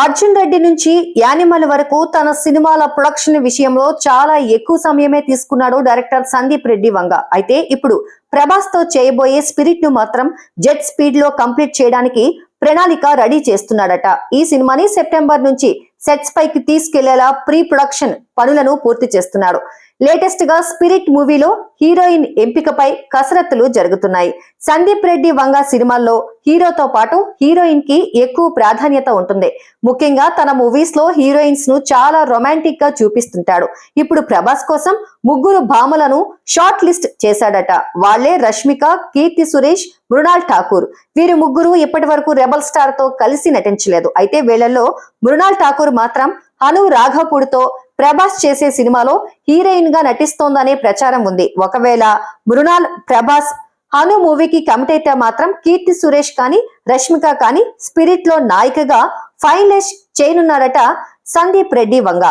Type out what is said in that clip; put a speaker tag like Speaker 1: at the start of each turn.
Speaker 1: అర్జున్ రెడ్డి నుంచి యానిమల్ వరకు తన సినిమాల ప్రొడక్షన్ విషయంలో చాలా ఎక్కువ సమయమే తీసుకున్నాడు డైరెక్టర్ సందీప్ రెడ్డి వంగ. అయితే ఇప్పుడు ప్రభాస్ తో చేయబోయే స్పిరిట్ ను మాత్రం జెట్ స్పీడ్ లో కంప్లీట్ చేయడానికి ప్రణాళిక రెడీ చేస్తున్నాడట. ఈ సినిమాని సెప్టెంబర్ నుంచి సెట్స్ పైకి తీసుకెళ్లేలా ప్రీ ప్రొడక్షన్ పనులను పూర్తి చేస్తున్నాడు. లేటెస్ట్ గా స్పిరిట్ మూవీలో హీరోయిన్ ఎంపికపై కసరత్తులు జరుగుతున్నాయి. సందీప్ రెడ్డి వంగ సినిమాల్లో హీరోతో పాటు హీరోయిన్ కి ఎక్కువ ప్రాధాన్యత ఉంటుంది. ముఖ్యంగా తన మూవీస్ లో హీరోయిన్స్ ను చాలా రొమాంటిక్ గా చూపిస్తుంటాడు. ఇప్పుడు ప్రభాస్ కోసం ముగ్గురు భామలను షార్ట్ లిస్ట్ చేశాడట. వాళ్లే రష్మిక, కీర్తి సురేష్, మృణాల్ ఠాకూర్. వీరు ముగ్గురు ఇప్పటి వరకు రెబల్ స్టార్ తో కలిసి నటించలేదు. అయితే వీళ్లలో మృణాల్ ఠాకూర్ మాత్రం అను రాఘపూడితో ప్రభాస్ చేసే సినిమాలో హీరోయిన్ గా నటిస్తోందనే ప్రచారం ఉంది. ఒకవేళ మృణాల్ ప్రభాస్ అను మూవీకి కమిట్ అయితే మాత్రం కీర్తి సురేష్ కానీ రష్మిక కానీ స్పిరిట్ లో నాయికగా ఫైనలైజ్ చేయనున్నాడట సందీప్ రెడ్డి వంగ.